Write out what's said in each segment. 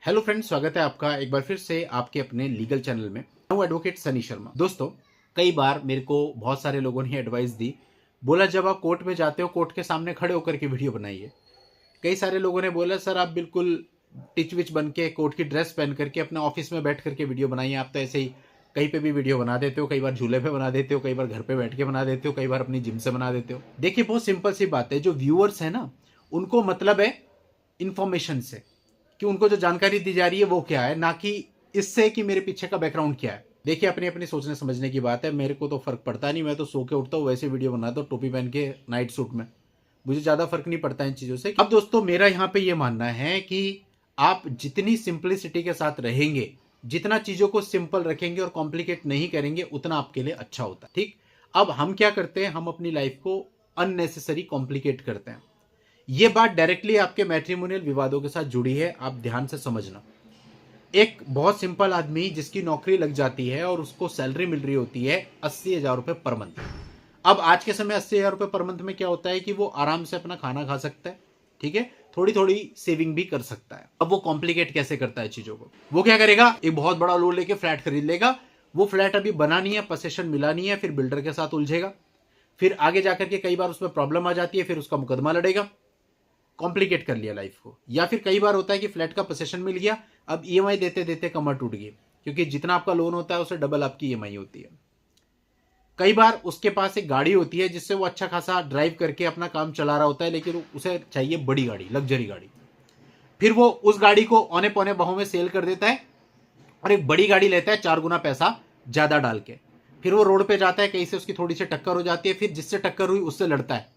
Hello friends, स्वागत है आपका एक बार फिर से आपके अपने लीगल चैनल में। मैं हूं एडवोकेट सनी शर्मा। दोस्तों, कई बार मेरे को बहुत सारे लोगों ने एडवाइस दी, बोला जब आप कोर्ट में जाते हो कोर्ट के सामने खड़े होकर के वीडियो बनाइए। कई सारे लोगों ने बोला सर आप बिल्कुल टिच विच बन के कोर्ट की ड्रेस पहन करके अपने ऑफिस में बैठ करके वीडियो बनाइए। आप तो ऐसे ही कहीं पे भी वीडियो बना देते हो, कई बार झूले पे बना देते हो, कई बार घर पे बैठ के बना देते हो, कई बार अपनी जिम से बना देते हो। देखिए, बहुत सिंपल सी बात है, जो व्यूअर्स है ना, उनको मतलब है इंफॉर्मेशन से, कि उनको जो जानकारी दी जा रही है वो क्या है, ना कि इससे कि मेरे पीछे का बैकग्राउंड क्या है। देखिए, अपनी अपनी सोचने समझने की बात है। मेरे को तो फर्क पड़ता नहीं, मैं तो सो के उठता हूँ वैसे वीडियो बनाता हूँ टोपी पहन के नाइट सूट में। मुझे ज्यादा फर्क नहीं पड़ता इन चीजों से। अब दोस्तों, मेरा यहाँ पे ये मानना है कि आप जितनी सिंपलिसिटी के साथ रहेंगे, जितना चीजों को सिंपल रखेंगे और कॉम्प्लिकेट नहीं करेंगे, उतना आपके लिए अच्छा होता है। ठीक। अब हम क्या करते हैं, हम अपनी लाइफ को अननेसेसरी कॉम्प्लिकेट करते हैं। ये बात डायरेक्टली आपके मैट्रिमोनियल विवादों के साथ जुड़ी है, आप ध्यान से समझना। एक बहुत सिंपल आदमी जिसकी नौकरी लग जाती है और उसको सैलरी मिल रही होती है 80,000 रुपए पर मंथ। अब आज के समय 80,000 रुपए पर मंथ में क्या होता है कि वो आराम से अपना खाना खा सकता है, ठीक है, थोड़ी थोड़ी सेविंग भी कर सकता है। अब वो कॉम्प्लिकेट कैसे करता है चीजों को, वो क्या करेगा, एक बहुत बड़ा लोन लेके फ्लैट खरीद लेगा। वो फ्लैट अभी बना नहीं है, पोसेशन मिला नहीं है, फिर बिल्डर के साथ उलझेगा, फिर आगे जाकर के कई बार उसमें प्रॉब्लम आ जाती है, फिर उसका मुकदमा लड़ेगा। कॉम्प्लिकेट कर लिया लाइफ को। या फिर कई बार होता है कि फ्लैट का पोसेशन मिल गया, अब ईएमआई देते देते कमर टूट गई, क्योंकि जितना आपका लोन होता है उससे डबल आपकी ईएमआई होती है। कई बार उसके पास एक गाड़ी होती है जिससे वो अच्छा खासा ड्राइव करके अपना काम चला रहा होता है, लेकिन उसे चाहिए बड़ी गाड़ी, लग्जरी गाड़ी। फिर वो उस गाड़ी को औने पौने भाव में सेल कर देता है और एक बड़ी गाड़ी लेता है 4 गुना पैसा ज्यादा डाल के। फिर वो रोड पे जाता है, कहीं से उसकी थोड़ी सी टक्कर हो जाती है, फिर जिससे टक्कर हुई उससे लड़ता है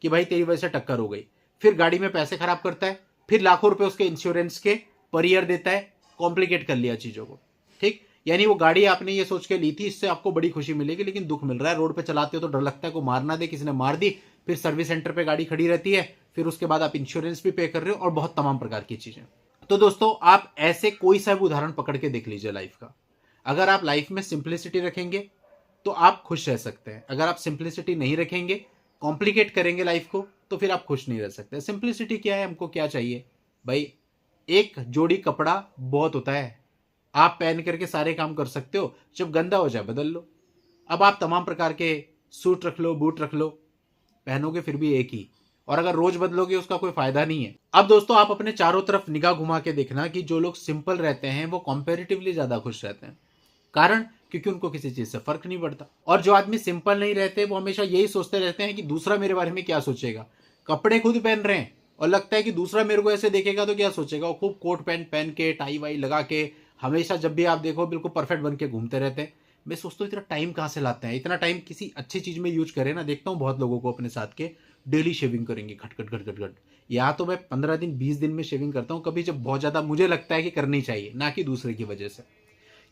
कि भाई तेरी वजह से टक्कर हो गई। फिर गाड़ी में पैसे खराब करता है, फिर लाखों रुपए उसके इंश्योरेंस के पर ईयर देता है। कॉम्प्लिकेट कर लिया चीजों को। ठीक। यानी वो गाड़ी आपने ये सोच के ली थी इससे आपको बड़ी खुशी मिलेगी, लेकिन दुख मिल रहा है। रोड पे चलाते हो तो डर लगता है को मार ना दे, किसी ने मार दी, फिर सर्विस सेंटर पे गाड़ी खड़ी रहती है, फिर उसके बाद आप इंश्योरेंस भी पे कर रहे हो और बहुत तमाम प्रकार की चीजें। तो दोस्तों, आप ऐसे कोई सा भी उदाहरण पकड़ के देख लीजिए लाइफ का। अगर आप लाइफ में सिंप्लिसिटी रखेंगे तो आप खुश रह सकते हैं। अगर आप सिंप्लिसिटी नहीं रखेंगे, कॉम्प्लिकेट करेंगे लाइफ को, तो फिर आप खुश नहीं रह सकते। सिंप्लिसिटी क्या है, हमको क्या चाहिए भाई, एक जोड़ी कपड़ा बहुत होता है, आप पहन करके सारे काम कर सकते हो, जब गंदा हो जाए बदल लो। अब आप तमाम प्रकार के सूट रख लो, बूट रख लो, पहनोगे फिर भी एक ही, और अगर रोज बदलोगे उसका कोई फायदा नहीं है। अब दोस्तों, आप अपने चारों तरफ निगाह घुमा के देखना कि जो लोग सिंपल रहते हैं वो कंपैरेटिवली ज्यादा खुश रहते हैं। कारण, क्योंकि उनको किसी चीज से फर्क नहीं पड़ता। और जो आदमी सिंपल नहीं रहते वो हमेशा यही सोचते रहते हैं कि दूसरा मेरे बारे में क्या सोचेगा। कपड़े खुद पहन रहे हैं और लगता है कि दूसरा मेरे को ऐसे देखेगा तो क्या सोचेगा। वो खूब कोट पैंट पहन के टाई वाई लगा के हमेशा जब भी आप देखो बिल्कुल परफेक्ट बन के घूमते रहते हैं। मैं सोचता हूँ इतना टाइम कहाँ से लाते हैं, इतना टाइम किसी अच्छी चीज में यूज करें ना। देखता हूँ बहुत लोगों को अपने साथ के डेली शेविंग करेंगे, घट घट घट घट घट। या तो मैं 15 दिन 20 दिन में शेविंग करता हूँ, कभी जब बहुत ज्यादा मुझे लगता है कि करनी चाहिए, ना कि दूसरे की वजह से।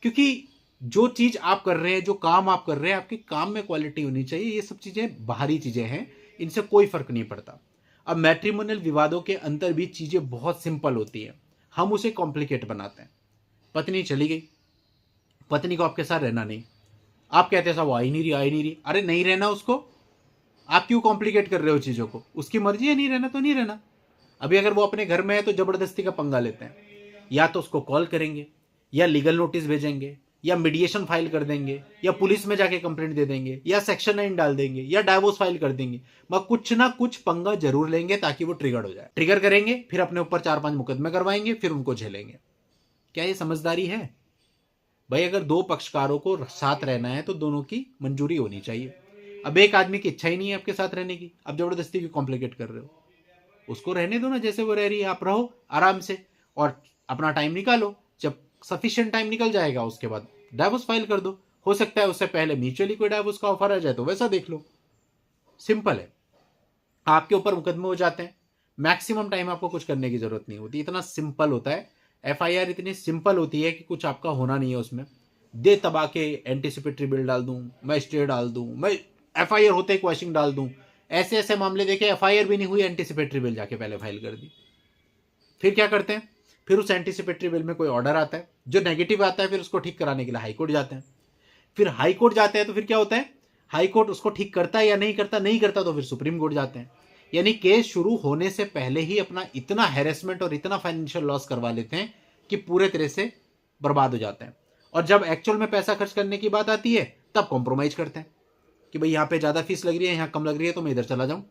क्योंकि जो चीज आप कर रहे हैं, जो काम आप कर रहे हैं, आपके काम में क्वालिटी होनी चाहिए। ये सब चीजें बाहरी चीजें हैं, इनसे कोई फर्क नहीं पड़ता। अब मैट्रिमोनियल विवादों के अंदर भी चीजें बहुत सिंपल होती है, हम उसे कॉम्प्लिकेट बनाते हैं। पत्नी चली गई, पत्नी को आपके साथ रहना नहीं, आप कहते हैं साहब आई नहीं रही, आई नहीं रही। अरे नहीं रहना उसको, आप क्यों कॉम्प्लिकेट कर रहे हो चीजों को। उसकी मर्जी है नहीं रहना तो नहीं रहना। अभी अगर वो अपने घर में है तो जबरदस्ती का पंगा लेते हैं। या तो उसको कॉल करेंगे, या लीगल नोटिस भेजेंगे, या मीडिएशन फाइल कर देंगे, या पुलिस में जाके कंप्लेंट दे देंगे, या सेक्शन 9 डाल देंगे, या डाइवोर्स फाइल कर देंगे। मगर कुछ ना कुछ पंगा जरूर लेंगे ताकि वो ट्रिगर हो जाए। ट्रिगर करेंगे, फिर अपने ऊपर 4-5 मुकदमे करवाएंगे, फिर उनको झेलेंगे। क्या ये समझदारी है भाई? अगर दो पक्षकारों को साथ रहना है तो दोनों की मंजूरी होनी चाहिए। अब एक आदमी की इच्छा ही नहीं है आपके साथ रहने की, अब जबरदस्ती की कॉम्प्लिकेट कर रहे हो। उसको रहने दो ना, जैसे वो रह रही है, आप रहो आराम से और अपना टाइम निकालो। जब सफिशिएंट टाइम निकल जाएगा उसके बाद डाइवोर्स फाइल कर दो। हो सकता है उससे पहले म्यूचुअली कोई डाइवोर्स का ऑफर आ जाए तो वैसा देख लो। सिंपल है, आपके ऊपर मुकदमे हो जाते हैं। मैक्सिमम टाइम आपको कुछ करने की जरूरत नहीं होती, इतना सिंपल होता है। एफआईआर इतनी सिंपल होती है कि कुछ आपका होना नहीं है उसमें। दे तबा के एंटीसिपेटरी बिल डाल दूं, मैं स्टे डाल दूं, मैं एफआईआर होते ही क्वेश्चन डाल दूं। ऐसे ऐसे मामले देखे, एफआईआर भी नहीं हुई, एंटीसिपेटरी बिल जाके पहले फाइल कर दी। फिर क्या करते हैं, फिर उस एंटीसिपेटरी बिल में कोई ऑर्डर आता है जो नेगेटिव आता है, फिर उसको ठीक कराने के लिए हाईकोर्ट जाते हैं। फिर हाईकोर्ट जाते हैं तो फिर क्या होता है, हाईकोर्ट उसको ठीक करता है या नहीं करता, नहीं करता तो फिर सुप्रीम कोर्ट जाते हैं। यानी केस शुरू होने से पहले ही अपना इतना हैरेसमेंट और इतना फाइनेंशियल लॉस करवा लेते हैं कि पूरे तरह से बर्बाद हो जाते हैं। और जब एक्चुअल में पैसा खर्च करने की बात आती है तब कॉम्प्रोमाइज करते हैं कि भाई यहाँ पे ज़्यादा फीस लग रही है, यहाँ कम लग रही है, तो मैं इधर चला जाऊँ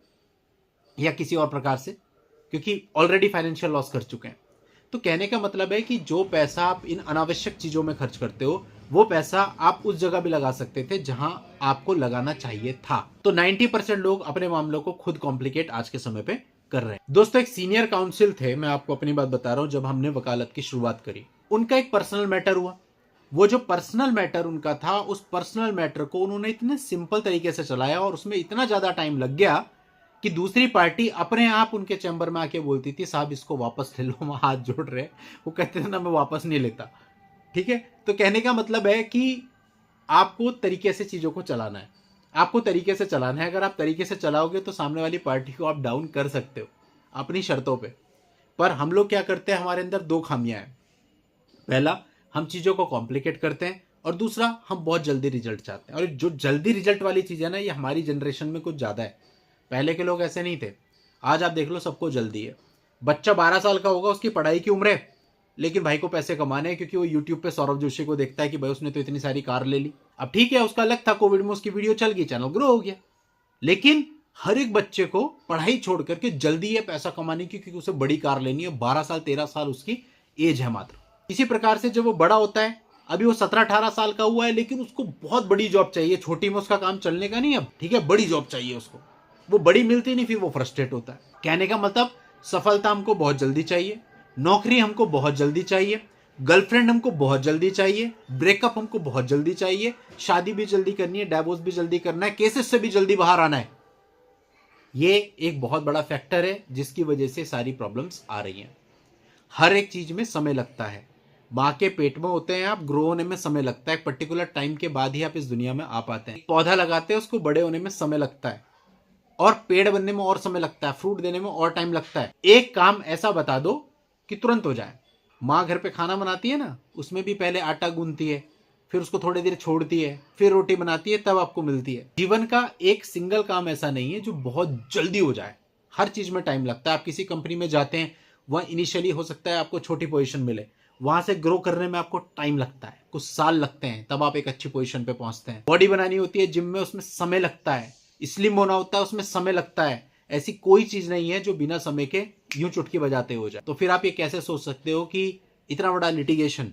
या किसी और प्रकार से, क्योंकि ऑलरेडी फाइनेंशियल लॉस कर चुके हैं। तो कहने का मतलब है कि जो पैसा आप इन अनावश्यक चीज़ों में खर्च करते हो वो पैसा आप उस जगह भी लगा सकते थे जहां आपको लगाना चाहिए था। तो 90% लोग अपने मामलों को खुद कॉम्प्लिकेट आज के समय पे कर रहे हैं। दोस्तों, एक सीनियर काउंसिल थे, मैं आपको अपनी बात बता रहा हूं, जब हमने वकालत की शुरुआत करी उनका एक पर्सनल मैटर हुआ। वो जो पर्सनल मैटर उनका था, उस पर्सनल मैटर को उन्होंने इतने सिंपल तरीके से चलाया और उसमें इतना ज्यादा टाइम लग गया कि दूसरी पार्टी अपने आप उनके चैम्बर में आके बोलती थी, साहब इसको वापस ले लो, हम हाथ जोड़ रहे। वो कहते थे ना, मैं वापस नहीं लेता। ठीक है, तो कहने का मतलब है कि आपको तरीके से चीजों को चलाना है, आपको तरीके से चलाना है। अगर आप तरीके से चलाओगे तो सामने वाली पार्टी को आप डाउन कर सकते हो अपनी शर्तों पे। पर हम लोग क्या करते हैं, हमारे अंदर दो खामियां हैं। पहला, हम चीजों को कॉम्प्लिकेट करते हैं, और दूसरा, हम बहुत जल्दी रिजल्ट चाहते हैं। और जो जल्दी रिजल्ट वाली चीज है ना, ये हमारी जनरेशन में कुछ ज्यादा है। पहले के लोग ऐसे नहीं थे। आज आप देख लो, सबको जल्दी है। बच्चा 12 साल का होगा, उसकी पढ़ाई की उम्र है, लेकिन भाई को पैसे कमाने हैं, क्योंकि वो यूट्यूब पे सौरभ जोशी को देखता है कि भाई उसने तो इतनी सारी कार ले ली। अब ठीक है, उसका अलग था, कोविड में उसकी वीडियो चल गई, चैनल ग्रो हो गया। लेकिन हर एक बच्चे को पढ़ाई छोड़ करके जल्दी है पैसा कमाने की, क्योंकि उसे बड़ी कार लेनी है। 12 साल 13 साल उसकी एज है मात्र। इसी प्रकार से जब वो बड़ा होता है, अभी वो 17-18 साल का हुआ है, लेकिन उसको बहुत बड़ी जॉब चाहिए। छोटी में उसका काम चलने का नहीं, अब ठीक है, बड़ी जॉब चाहिए उसको। वो बड़ी मिलती नहीं, फिर वो फ्रस्ट्रेट होता है। कहने का मतलब, सफलता हमको बहुत जल्दी चाहिए, नौकरी हमको बहुत जल्दी चाहिए, गर्लफ्रेंड हमको बहुत जल्दी चाहिए, ब्रेकअप हमको बहुत जल्दी चाहिए, शादी भी जल्दी करनी है, डाइवोर्स भी जल्दी करना है, केसेस से भी जल्दी बाहर आना है। ये एक बहुत बड़ा फैक्टर है जिसकी वजह से सारी प्रॉब्लम्स आ रही हैं। हर एक चीज में समय लगता है। माँ के पेट में होते हैं आप, ग्रो होने में समय लगता है। एक पर्टिकुलर टाइम के बाद ही आप इस दुनिया में आ पाते हैं। पौधा लगाते हैं, उसको बड़े होने में समय लगता है, और पेड़ बनने में और समय लगता है, फ्रूट देने में और टाइम लगता है। एक काम ऐसा बता दो कि तुरंत हो जाए। माँ घर पे खाना बनाती है ना, उसमें भी पहले आटा गूंथती है, फिर उसको थोड़ी देर छोड़ती है, फिर रोटी बनाती है, तब आपको मिलती है। जीवन का एक सिंगल काम ऐसा नहीं है जो बहुत जल्दी हो जाए। हर चीज में टाइम लगता है। आप किसी कंपनी में जाते हैं, वह इनिशियली हो सकता है आपको छोटी पोजीशन मिले, वहां से ग्रो करने में आपको टाइम लगता है, कुछ साल लगते हैं, तब आप एक अच्छी पोजीशन पे पहुंचते हैं। बॉडी बनानी होती है जिम में, उसमें समय लगता है। स्लिम होना होता है, उसमें समय लगता है। ऐसी कोई चीज नहीं है जो बिना समय के यूं चुटकी बजाते हो जाए। तो फिर आप ये कैसे सोच सकते हो कि इतना बड़ा लिटिगेशन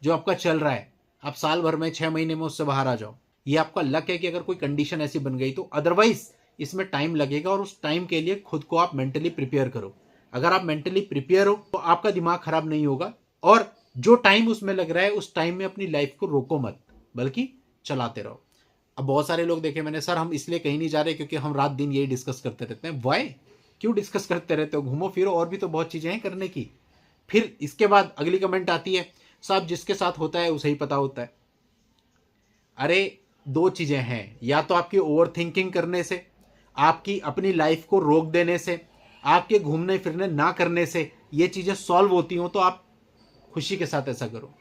जो आपका चल रहा है, आप साल भर में 6 महीने में उससे बाहर आ जाओ? ये आपका लक है कि अगर कोई कंडीशन ऐसी बन गई तो, अदरवाइज इसमें टाइम लगेगा। और उस टाइम के लिए खुद को आप मेंटली प्रिपेयर करो। अगर आप मेंटली प्रिपेयर हो तो आपका दिमाग खराब नहीं होगा। और जो टाइम उसमें लग रहा है, उस टाइम में अपनी लाइफ को रोको मत, बल्कि चलाते रहो। अब बहुत सारे लोग देखे मैंने, सर हम इसलिए कहीं नहीं जा रहे क्योंकि हम रात दिन यही डिस्कस करते रहते हैं। वाई? क्यों डिस्कस करते रहते हो? घूमो फिरो, और भी तो बहुत चीजें हैं करने की। फिर इसके बाद अगली कमेंट आती है, साहब जिसके साथ होता है उसे ही पता होता है। अरे, दो चीजें हैं, या तो आपकी ओवर थिंकिंग करने से, आपकी अपनी लाइफ को रोक देने से, आपके घूमने फिरने ना करने से ये चीजें सॉल्व होती हो, तो आप खुशी के साथ ऐसा करो।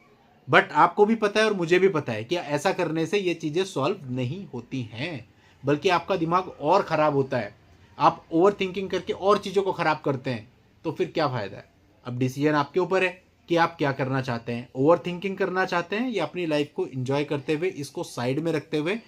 बट आपको भी पता है और मुझे भी पता है कि ऐसा करने से ये चीजें सॉल्व नहीं होती हैं, बल्कि आपका दिमाग और खराब होता है। आप ओवर थिंकिंग करके और चीजों को खराब करते हैं, तो फिर क्या फायदा है? अब डिसीजन आपके ऊपर है कि आप क्या करना चाहते हैं। ओवर थिंकिंग करना चाहते हैं या अपनी लाइफ को एंजॉय करते हुए, इसको साइड में रखते हुए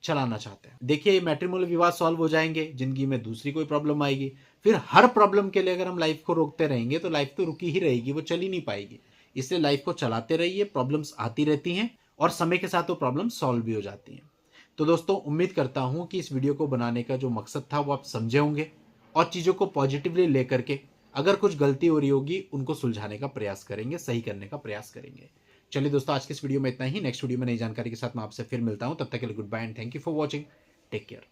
चलाना चाहते हैं? देखिए, ये मैट्रिमोनियल विवाद सॉल्व हो जाएंगे, जिंदगी में दूसरी कोई प्रॉब्लम आएगी। फिर हर प्रॉब्लम के लिए अगर हम लाइफ को रोकते रहेंगे तो लाइफ तो रुकी ही रहेगी, वो चल ही नहीं पाएगी। इसलिए लाइफ को चलाते रहिए। प्रॉब्लम्स आती रहती हैं और समय के साथ वो प्रॉब्लम सॉल्व भी हो जाती हैं। तो दोस्तों, उम्मीद करता हूं कि इस वीडियो को बनाने का जो मकसद था वो आप समझे होंगे, और चीज़ों को पॉजिटिवली लेकर के अगर कुछ गलती हो रही होगी उनको सुलझाने का प्रयास करेंगे, सही करने का प्रयास करेंगे। चलिए दोस्तों, आज के इस वीडियो में इतना ही। नेक्स्ट वीडियो में नई जानकारी के साथ मैं आपसे फिर मिलता हूं। तब तक के लिए good bye and thank you for watching. Take care.